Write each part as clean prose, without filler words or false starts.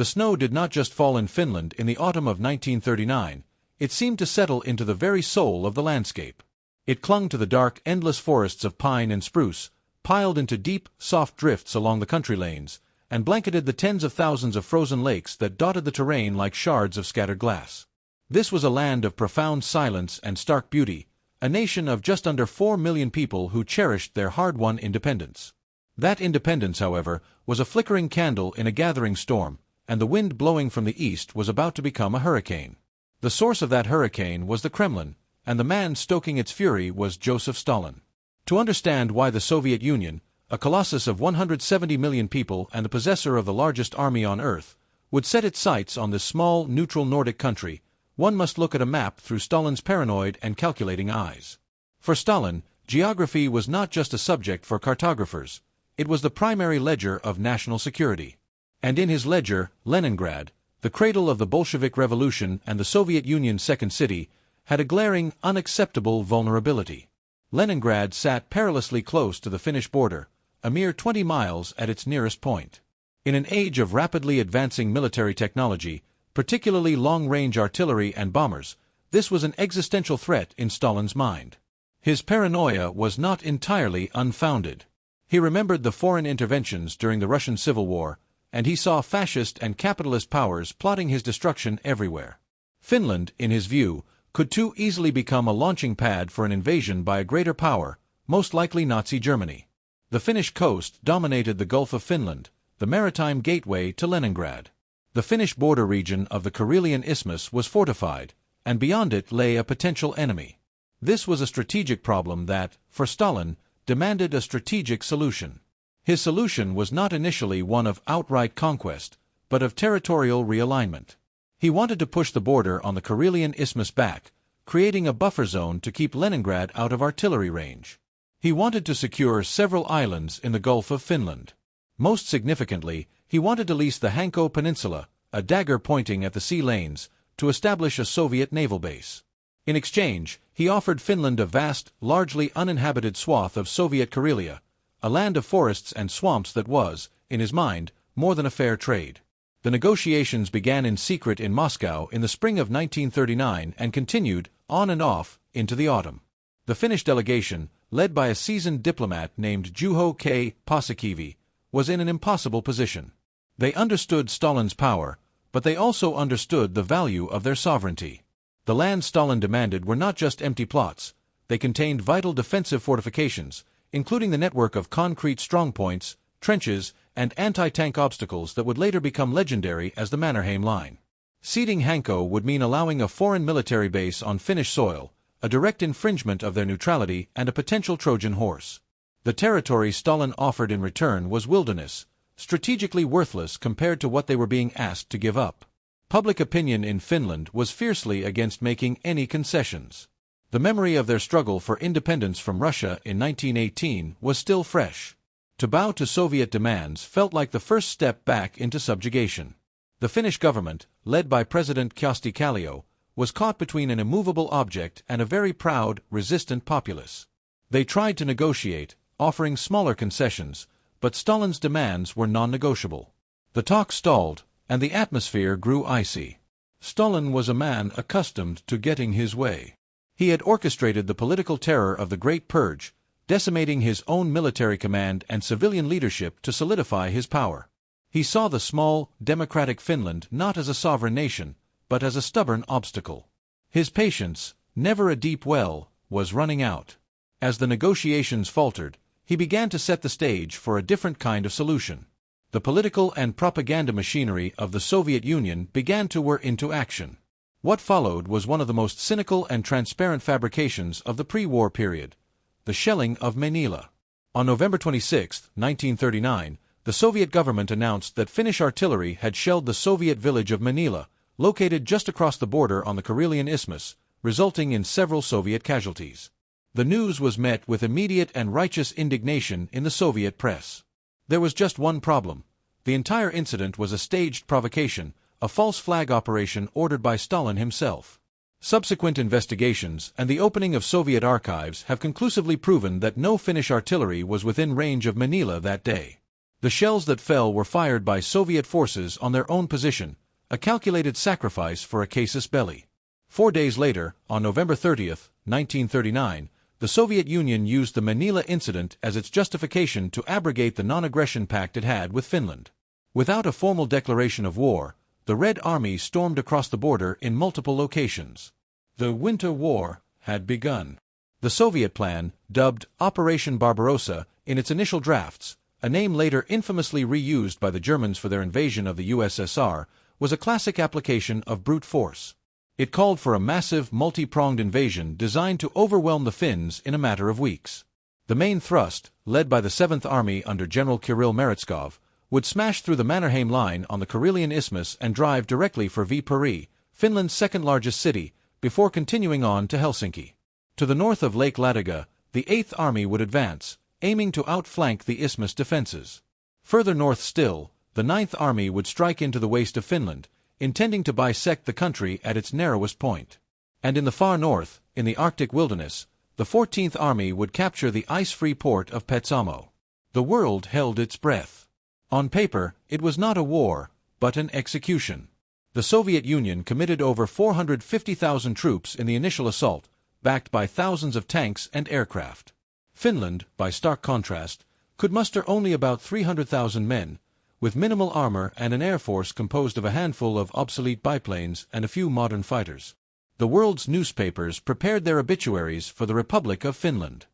The snow did not just fall in Finland in the autumn of 1939, it seemed to settle into the very soul of the landscape. It clung to the dark, endless forests of pine and spruce, piled into deep, soft drifts along the country lanes, and blanketed the tens of thousands of frozen lakes that dotted the terrain like shards of scattered glass. This was a land of profound silence and stark beauty, a nation of just under 4 million people who cherished their hard-won independence. That independence, however, was a flickering candle in a gathering storm, and the wind blowing from the east was about to become a hurricane. The source of that hurricane was the Kremlin, and the man stoking its fury was Joseph Stalin. To understand why the Soviet Union, a colossus of 170 million people and the possessor of the largest army on Earth, would set its sights on this small, neutral Nordic country, one must look at a map through Stalin's paranoid and calculating eyes. For Stalin, geography was not just a subject for cartographers, it was the primary ledger of national security. And in his ledger, Leningrad, the cradle of the Bolshevik Revolution and the Soviet Union's second city, had a glaring, unacceptable vulnerability. Leningrad sat perilously close to the Finnish border, a mere 20 miles at its nearest point. In an age of rapidly advancing military technology, particularly long-range artillery and bombers, this was an existential threat in Stalin's mind. His paranoia was not entirely unfounded. He remembered the foreign interventions during the Russian Civil War, and he saw fascist and capitalist powers plotting his destruction everywhere. Finland, in his view, could too easily become a launching pad for an invasion by a greater power, most likely Nazi Germany. The Finnish coast dominated the Gulf of Finland, the maritime gateway to Leningrad. The Finnish border region of the Karelian Isthmus was fortified, and beyond it lay a potential enemy. This was a strategic problem that, for Stalin, demanded a strategic solution. His solution was not initially one of outright conquest, but of territorial realignment. He wanted to push the border on the Karelian Isthmus back, creating a buffer zone to keep Leningrad out of artillery range. He wanted to secure several islands in the Gulf of Finland. Most significantly, he wanted to lease the Hanko Peninsula, a dagger pointing at the sea lanes, to establish a Soviet naval base. In exchange, he offered Finland a vast, largely uninhabited swath of Soviet Karelia, a land of forests and swamps that was, in his mind, more than a fair trade. The negotiations began in secret in Moscow in the spring of 1939 and continued, on and off, into the autumn. The Finnish delegation, led by a seasoned diplomat named Juho K. Paasikivi, was in an impossible position. They understood Stalin's power, but they also understood the value of their sovereignty. The lands Stalin demanded were not just empty plots, they contained vital defensive fortifications, including the network of concrete strongpoints, trenches, and anti-tank obstacles that would later become legendary as the Mannerheim Line. Ceding Hanko would mean allowing a foreign military base on Finnish soil, a direct infringement of their neutrality and a potential Trojan horse. The territory Stalin offered in return was wilderness, strategically worthless compared to what they were being asked to give up. Public opinion in Finland was fiercely against making any concessions. The memory of their struggle for independence from Russia in 1918 was still fresh. To bow to Soviet demands felt like the first step back into subjugation. The Finnish government, led by President Kyösti Kallio, was caught between an immovable object and a very proud, resistant populace. They tried to negotiate, offering smaller concessions, but Stalin's demands were non-negotiable. The talks stalled, and the atmosphere grew icy. Stalin was a man accustomed to getting his way. He had orchestrated the political terror of the Great Purge, decimating his own military command and civilian leadership to solidify his power. He saw the small, democratic Finland not as a sovereign nation, but as a stubborn obstacle. His patience, never a deep well, was running out. As the negotiations faltered, he began to set the stage for a different kind of solution. The political and propaganda machinery of the Soviet Union began to whir into action. What followed was one of the most cynical and transparent fabrications of the pre-war period, the shelling of Manila. On November 26, 1939, the Soviet government announced that Finnish artillery had shelled the Soviet village of Manila, located just across the border on the Karelian Isthmus, resulting in several Soviet casualties. The news was met with immediate and righteous indignation in the Soviet press. There was just one problem. The entire incident was a staged provocation, a false flag operation ordered by Stalin himself. Subsequent investigations and the opening of Soviet archives have conclusively proven that no Finnish artillery was within range of Manila that day. The shells that fell were fired by Soviet forces on their own position, a calculated sacrifice for a casus belli. 4 days later, on November 30, 1939, the Soviet Union used the Manila incident as its justification to abrogate the non-aggression pact it had with Finland. Without a formal declaration of war, the Red Army stormed across the border in multiple locations. The Winter War had begun. The Soviet plan, dubbed Operation Barbarossa in its initial drafts, a name later infamously reused by the Germans for their invasion of the USSR, was a classic application of brute force. It called for a massive, multi-pronged invasion designed to overwhelm the Finns in a matter of weeks. The main thrust, led by the 7th Army under General Kirill Meretskov, would smash through the Mannerheim Line on the Karelian Isthmus and drive directly for Viipuri, Finland's second-largest city, before continuing on to Helsinki. To the north of Lake Ladoga, the 8th Army would advance, aiming to outflank the isthmus defenses. Further north still, the 9th Army would strike into the waist of Finland, intending to bisect the country at its narrowest point. And in the far north, in the Arctic wilderness, the 14th Army would capture the ice-free port of Petsamo. The world held its breath. On paper, it was not a war, but an execution. The Soviet Union committed over 450,000 troops in the initial assault, backed by thousands of tanks and aircraft. Finland, by stark contrast, could muster only about 300,000 men, with minimal armor and an air force composed of a handful of obsolete biplanes and a few modern fighters. The world's newspapers prepared their obituaries for the Republic of Finland.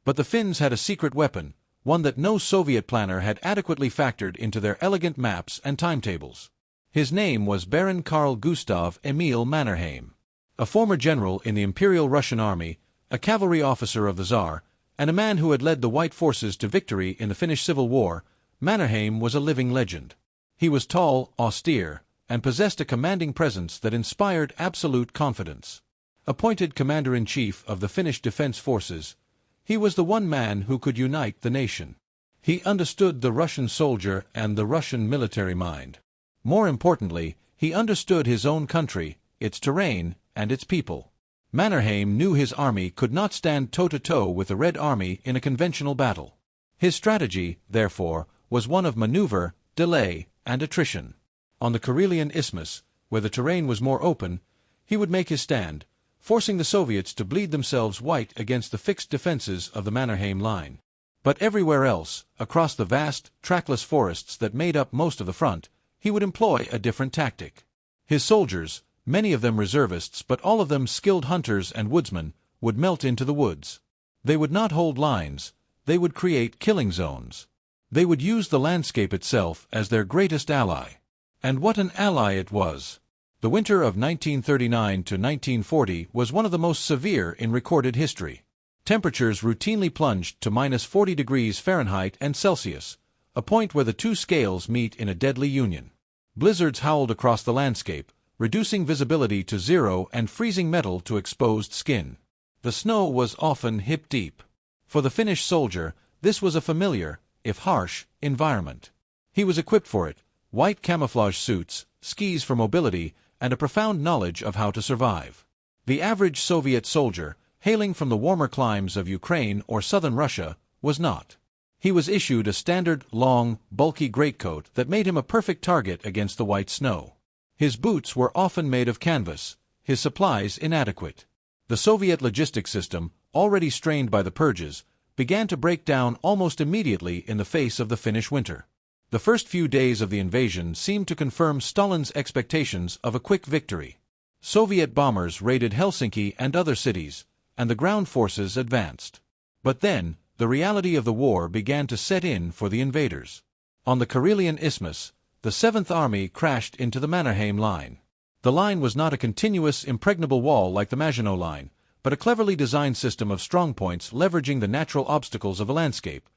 But the Finns had a secret weapon, one that no Soviet planner had adequately factored into their elegant maps and timetables. His name was Baron Carl Gustav Emil Mannerheim. A former general in the Imperial Russian Army, a cavalry officer of the Tsar, and a man who had led the White forces to victory in the Finnish Civil War, Mannerheim was a living legend. He was tall, austere, and possessed a commanding presence that inspired absolute confidence. Appointed commander-in-chief of the Finnish Defense Forces, he was the one man who could unite the nation. He understood the Russian soldier and the Russian military mind. More importantly, he understood his own country, its terrain, and its people. Mannerheim knew his army could not stand toe-to-toe with the Red Army in a conventional battle. His strategy, therefore, was one of maneuver, delay, and attrition. On the Karelian Isthmus, where the terrain was more open, he would make his stand, forcing the Soviets to bleed themselves white against the fixed defenses of the Mannerheim Line. But everywhere else, across the vast, trackless forests that made up most of the front, he would employ a different tactic. His soldiers, many of them reservists but all of them skilled hunters and woodsmen, would melt into the woods. They would not hold lines, they would create killing zones. They would use the landscape itself as their greatest ally. And what an ally it was! The winter of 1939 to 1940 was one of the most severe in recorded history. Temperatures routinely plunged to -40 degrees Fahrenheit and Celsius, a point where the two scales meet in a deadly union. Blizzards howled across the landscape, reducing visibility to zero and freezing metal to exposed skin. The snow was often hip-deep. For the Finnish soldier, this was a familiar, if harsh, environment. He was equipped for it, white camouflage suits, skis for mobility, and a profound knowledge of how to survive. The average Soviet soldier, hailing from the warmer climes of Ukraine or southern Russia, was not. He was issued a standard, long, bulky greatcoat that made him a perfect target against the white snow. His boots were often made of canvas, his supplies inadequate. The Soviet logistics system, already strained by the purges, began to break down almost immediately in the face of the Finnish winter. The first few days of the invasion seemed to confirm Stalin's expectations of a quick victory. Soviet bombers raided Helsinki and other cities, and the ground forces advanced. But then, the reality of the war began to set in for the invaders. On the Karelian Isthmus, the 7th Army crashed into the Mannerheim Line. The line was not a continuous, impregnable wall like the Maginot Line, but a cleverly designed system of strongpoints leveraging the natural obstacles of a landscape: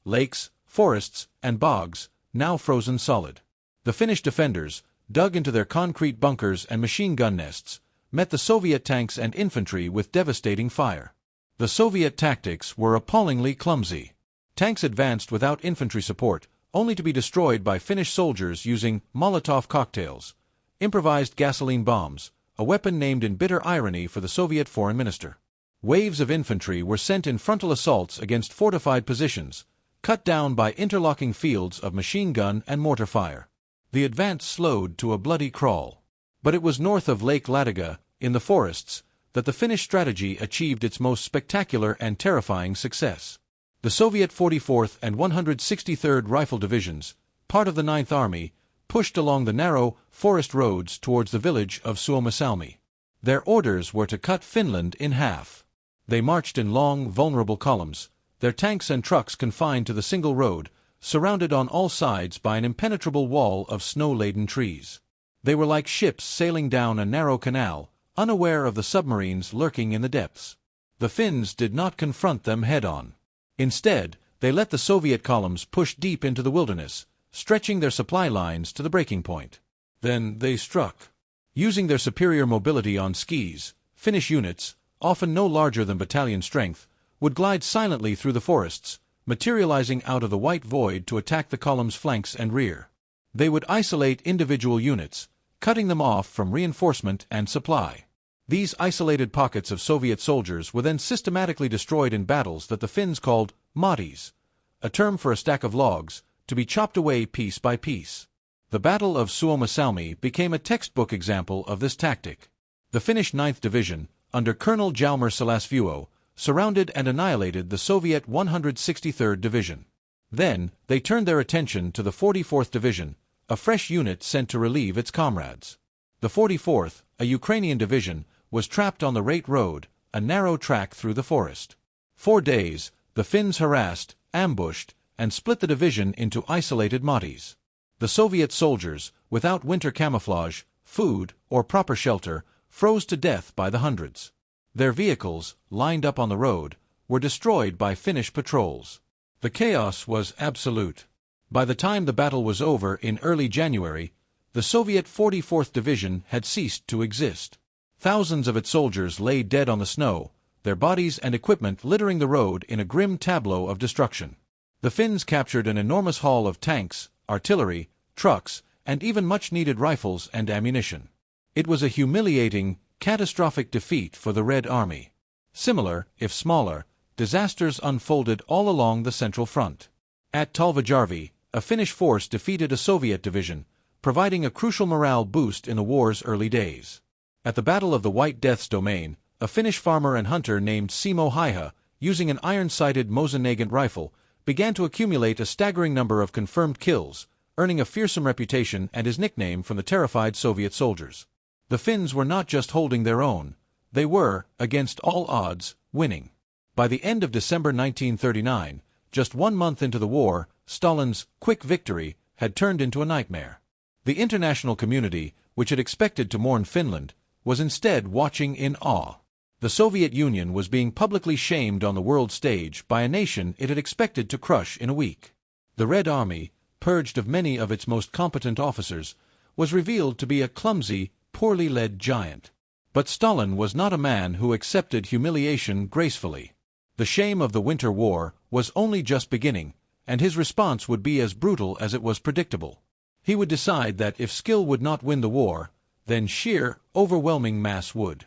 lakes, forests, and bogs, now frozen solid. The Finnish defenders, dug into their concrete bunkers and machine gun nests, met the Soviet tanks and infantry with devastating fire. The Soviet tactics were appallingly clumsy. Tanks advanced without infantry support, only to be destroyed by Finnish soldiers using Molotov cocktails, improvised gasoline bombs, a weapon named in bitter irony for the Soviet foreign minister. Waves of infantry were sent in frontal assaults against fortified positions, cut down by interlocking fields of machine gun and mortar fire. The advance slowed to a bloody crawl. But it was north of Lake Ladoga, in the forests, that the Finnish strategy achieved its most spectacular and terrifying success. The Soviet 44th and 163rd Rifle Divisions, part of the 9th Army, pushed along the narrow, forest roads towards the village of Suomussalmi. Their orders were to cut Finland in half. They marched in long, vulnerable columns, their tanks and trucks confined to the single road, surrounded on all sides by an impenetrable wall of snow-laden trees. They were like ships sailing down a narrow canal, unaware of the submarines lurking in the depths. The Finns did not confront them head-on. Instead, they let the Soviet columns push deep into the wilderness, stretching their supply lines to the breaking point. Then they struck. Using their superior mobility on skis, Finnish units, often no larger than battalion strength, would glide silently through the forests, materializing out of the white void to attack the column's flanks and rear. They would isolate individual units, cutting them off from reinforcement and supply. These isolated pockets of Soviet soldiers were then systematically destroyed in battles that the Finns called motis, a term for a stack of logs, to be chopped away piece by piece. The Battle of Suomussalmi became a textbook example of this tactic. The Finnish 9th Division, under Colonel Jalmar Salasvuo, surrounded and annihilated the Soviet 163rd Division. Then, they turned their attention to the 44th Division, a fresh unit sent to relieve its comrades. The 44th, a Ukrainian division, was trapped on the Rate Road, a narrow track through the forest. 4 days, the Finns harassed, ambushed, and split the division into isolated motis. The Soviet soldiers, without winter camouflage, food, or proper shelter, froze to death by the hundreds. Their vehicles, lined up on the road, were destroyed by Finnish patrols. The chaos was absolute. By the time the battle was over in early January, the Soviet 44th Division had ceased to exist. Thousands of its soldiers lay dead on the snow, their bodies and equipment littering the road in a grim tableau of destruction. The Finns captured an enormous haul of tanks, artillery, trucks, and even much-needed rifles and ammunition. It was a humiliating, catastrophic defeat for the Red Army. Similar, if smaller, disasters unfolded all along the Central Front. At Talvijärvi, a Finnish force defeated a Soviet division, providing a crucial morale boost in the war's early days. At the Battle of the White Death's Domain, a Finnish farmer and hunter named Simo Haiha, using an iron-sighted Mosin-Nagant rifle, began to accumulate a staggering number of confirmed kills, earning a fearsome reputation and his nickname from the terrified Soviet soldiers. The Finns were not just holding their own, they were, against all odds, winning. By the end of December 1939, just 1 month into the war, Stalin's quick victory had turned into a nightmare. The international community, which had expected to mourn Finland, was instead watching in awe. The Soviet Union was being publicly shamed on the world stage by a nation it had expected to crush in a week. The Red Army, purged of many of its most competent officers, was revealed to be a clumsy, poorly led giant. But Stalin was not a man who accepted humiliation gracefully. The shame of the Winter War was only just beginning, and his response would be as brutal as it was predictable. He would decide that if skill would not win the war, then sheer, overwhelming mass would.